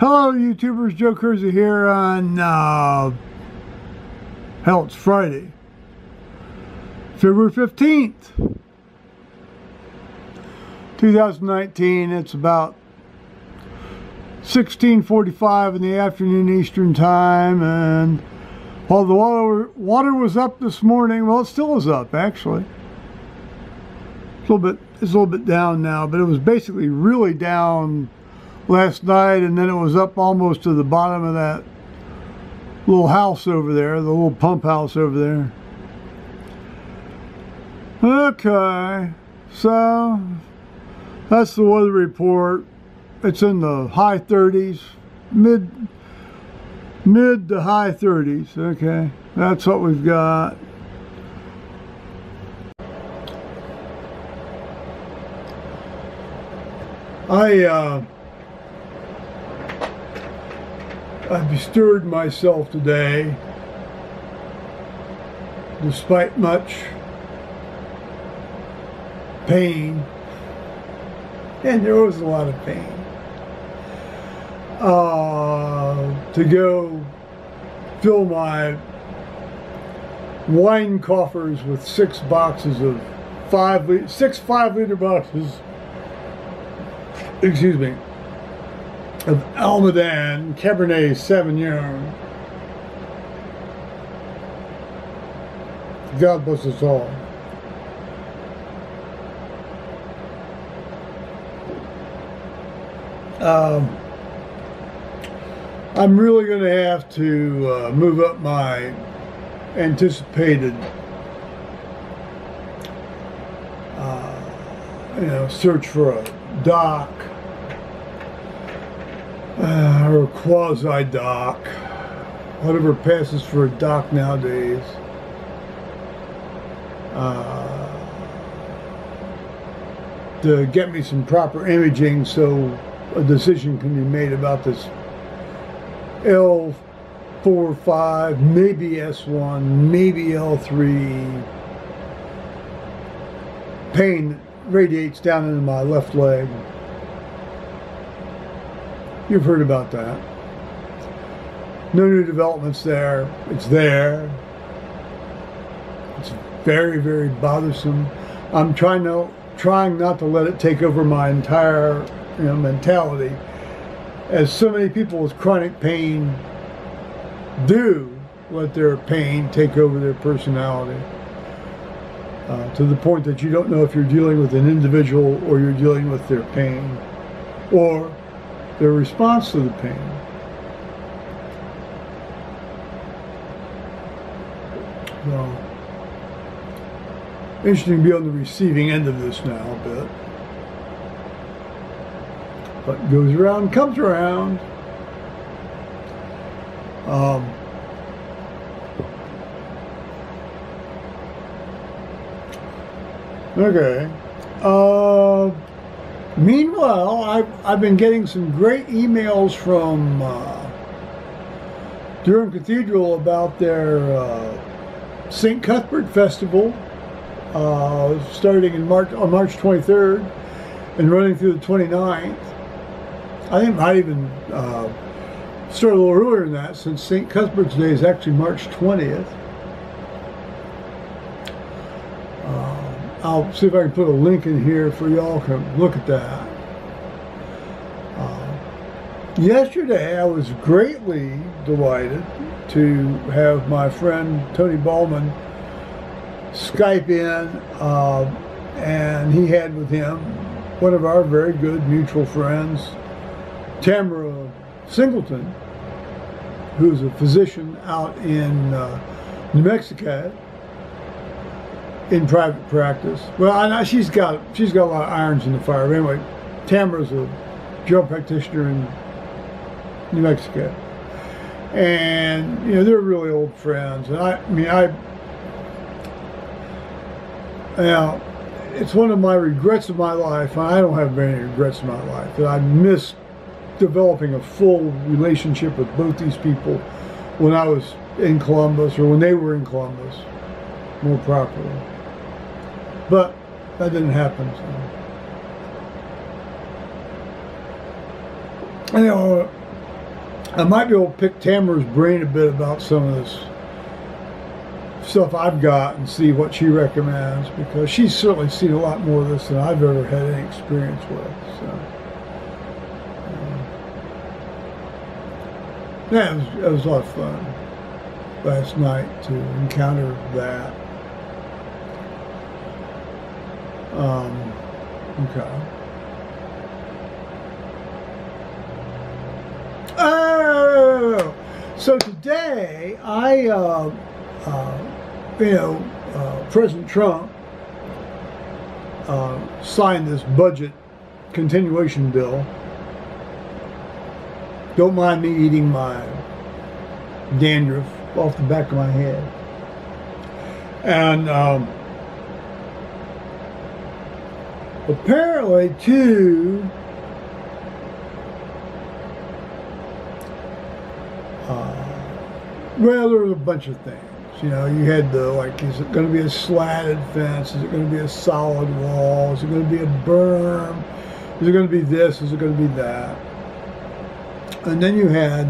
Hello YouTubers, Joe Kersey here on, it's Friday, February 15th, 2019. It's about 16:45 in the afternoon Eastern time, and while the water was up this morning, well, it still is up actually. It's a little bit down now, but it was basically really down last night, and then it was up almost to the bottom of that little house over there, the little pump house over there. Okay, so that's the weather report. It's in the high 30s, mid to high 30s. Okay, that's what we've got. I bestirred myself today, despite much pain, and there was a lot of pain, to go fill my wine coffers with six 5-liter boxes, excuse me, of Almaden Cabernet Sauvignon. God bless us all. I'm really going to have to move up my anticipated search for a dock, or a quasi-dock, whatever passes for a dock nowadays. To get me some proper imaging so a decision can be made about this L4-5, maybe S1, maybe L3 pain that radiates down into my left leg. You've heard about that. No new developments there. It's there. It's very, very bothersome. I'm trying not to let it take over my entire mentality, as so many people with chronic pain do let their pain take over their personality, to the point that you don't know if you're dealing with an individual or you're dealing with their pain or their response to the pain. Well, interesting to be on the receiving end of this now a bit. What goes around comes around. Okay. Meanwhile, I've been getting some great emails from Durham Cathedral about their St. Cuthbert Festival, starting on March 23rd and running through the 29th. I think it might even start a little earlier than that, since St. Cuthbert's Day is actually March 20th. I'll see if I can put a link in here for y'all to look at that. Yesterday, I was greatly delighted to have my friend Tony Ballman Skype in, and he had with him one of our very good mutual friends, Tamara Singleton, who's a physician out in New Mexico in private practice. Well, I know she's got a lot of irons in the fire. But anyway, Tamara's a general practitioner in New Mexico, and they're really old friends. And it's one of my regrets of my life, and I don't have many regrets in my life, that I missed developing a full relationship with both these people when I was in Columbus, or when they were in Columbus, more properly. But that didn't happen. So. I might be able to pick Tamara's brain a bit about some of this stuff I've got and see what she recommends, because she's certainly seen a lot more of this than I've ever had any experience with. So, yeah, it was a lot of fun last night to encounter that. Okay. Oh, so today President Trump signed this budget continuation bill. Don't mind me eating my dandruff off the back of my head. And apparently, too, well, there was a bunch of things. You know, you had the, like, is it going to be a slatted fence? Is it going to be a solid wall? Is it going to be a berm? Is it going to be this? Is it going to be that? And then you had,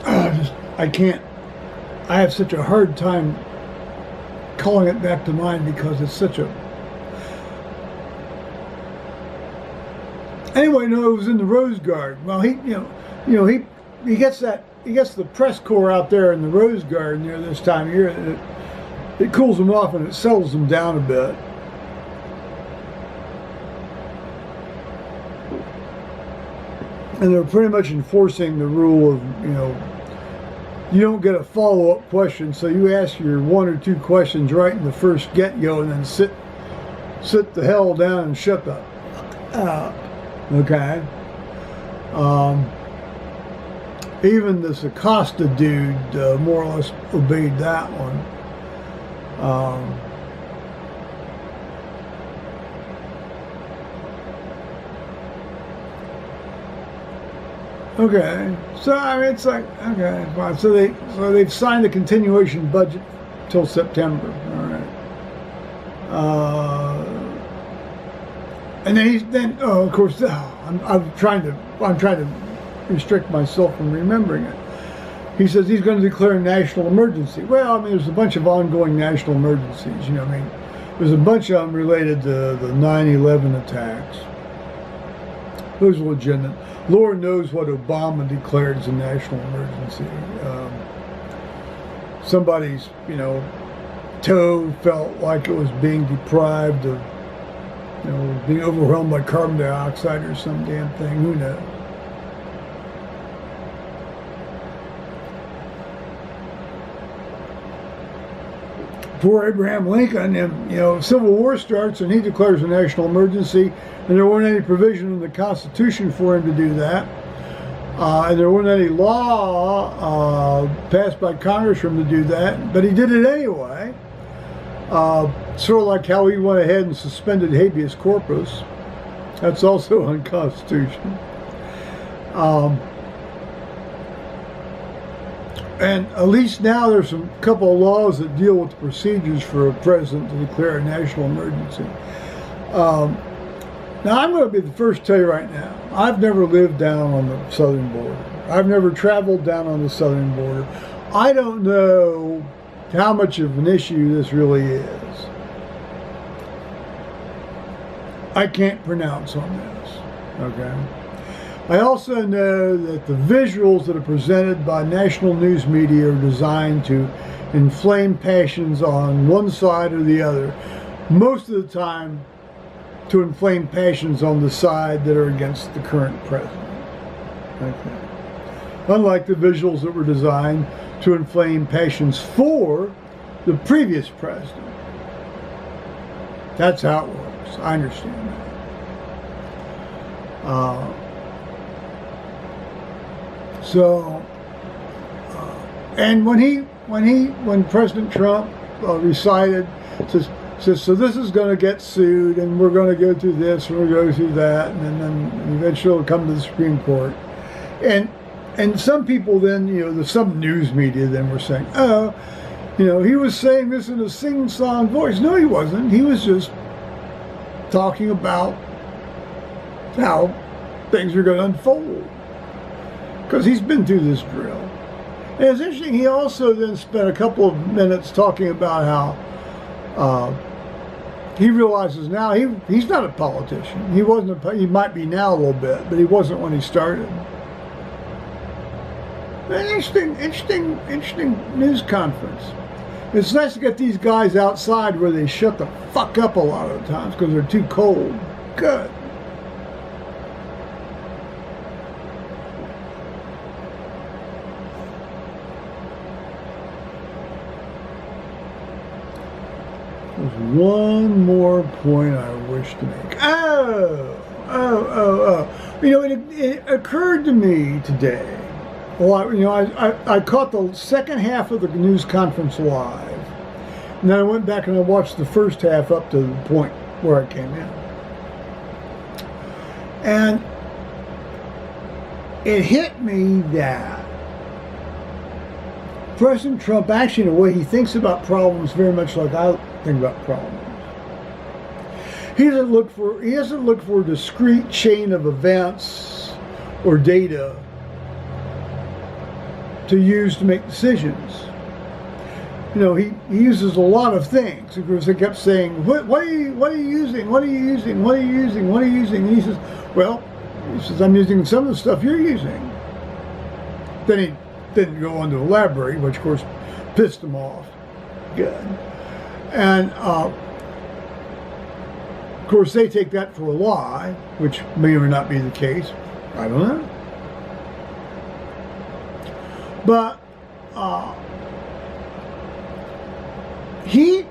I have such a hard time calling it back to mind because it's such a, anyway, no, it was in the Rose Garden. Well, he gets the press corps out there in the Rose Garden near this time of year. It cools them off and it settles them down a bit. And they're pretty much enforcing the rule of, you don't get a follow-up question, so you ask your one or two questions right in the first get-go and then sit the hell down and shut the okay. Even this Acosta dude more or less obeyed that one. Okay, so I mean, it's like, okay, fine. So they've signed a continuation budget till September. All right. And then of course, I'm trying to restrict myself from remembering it. He says he's going to declare a national emergency. Well, I mean, there's a bunch of ongoing national emergencies. There's a bunch of them related to the 9/11 attacks. Those are legitimate. Lord knows what Obama declared as a national emergency. Somebody's, toe felt like it was being deprived of, being overwhelmed by carbon dioxide or some damn thing. Who knows? Poor Abraham Lincoln, and Civil War starts and he declares a national emergency, and there wasn't any provision in the Constitution for him to do that, and there wasn't any law passed by Congress for him to do that, but he did it anyway. Sort of like how he went ahead and suspended habeas corpus. That's also unconstitutional. And at least now there's a couple of laws that deal with the procedures for a president to declare a national emergency. Now, I'm going to be the first to tell you right now, I've never lived down on the southern border. I've never traveled down on the southern border. I don't know how much of an issue this really is. I can't pronounce on this, okay? I also know that the visuals that are presented by national news media are designed to inflame passions on one side or the other. Most of the time, to inflame passions on the side that are against the current president. Okay. Unlike the visuals that were designed to inflame passions for the previous president. That's how it works. I understand that. And when President Trump recited, says, so this is going to get sued, and we're going to go through this, and we're going to go through that, and then eventually it'll come to the Supreme Court. And some people then, some news media then were saying, oh, he was saying this in a sing-song voice. No, he wasn't. He was just talking about how things are going to unfold. Because he's been through this drill. And it's interesting, he also then spent a couple of minutes talking about how he realizes now he's not a politician. He wasn't. He might be now a little bit, but he wasn't when he started. An interesting news conference. It's nice to get these guys outside where they shut the fuck up a lot of the times because they're too cold. Good. There's one more point I wish to make. You know, it occurred to me today. Well, you know, I caught the second half of the news conference live, and then I went back and I watched the first half up to the point where I came in. And it hit me that President Trump, actually, in a way, he thinks about problems very much like I think about problems. He doesn't look for a discrete chain of events or data to use to make decisions. You know, he uses a lot of things. Of course, they kept saying, what are you using? What are you using? What are you using? What are you using? And he says, well, I'm using some of the stuff you're using. Then he didn't go on to elaborate, which of course pissed him off. Good. And of course they take that for a lie, which may or may not be the case. I don't know. But he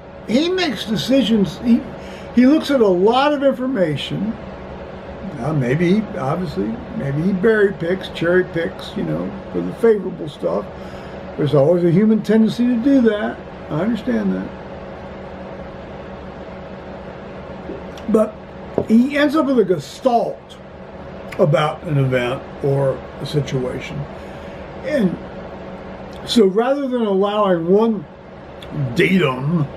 makes decisions. He looks at a lot of information. Maybe he berry picks, cherry picks, you know, for the favorable stuff. There's always a human tendency to do that. I understand that. But he ends up with a gestalt about an event or a situation. And so rather than allowing one datum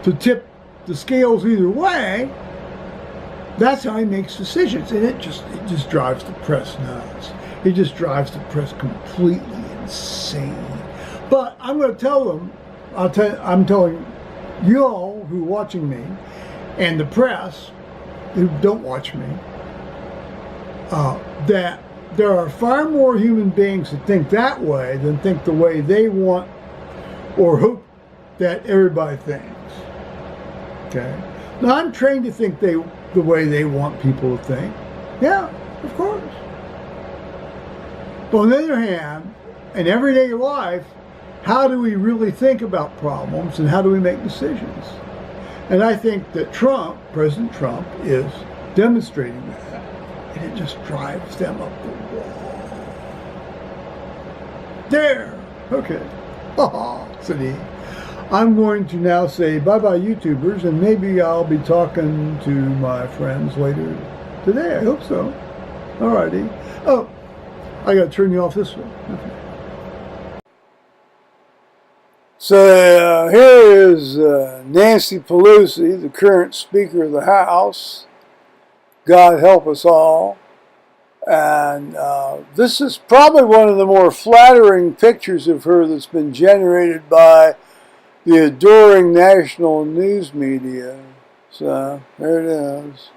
to tip the scales either way, that's how he makes decisions. And it just drives the press nuts. It just drives the press completely insane. But I'm going to tell them, I'm telling you all who are watching me, and the press who don't watch me, that there are far more human beings that think that way than think the way they want or hope that everybody thinks. Okay? Now, I'm trained to think the way they want people to think. Yeah, of course. But on the other hand, in everyday life, how do we really think about problems and how do we make decisions? And I think that President Trump, is demonstrating that. And it just drives them up the wall. There. Okay. Said he. I'm going to now say bye-bye, YouTubers, and maybe I'll be talking to my friends later today. I hope so. Alrighty. Oh, I got to turn you off this way. Okay. So here is Nancy Pelosi, the current Speaker of the House. God help us all. And this is probably one of the more flattering pictures of her that's been generated by the adoring national news media. So there it is.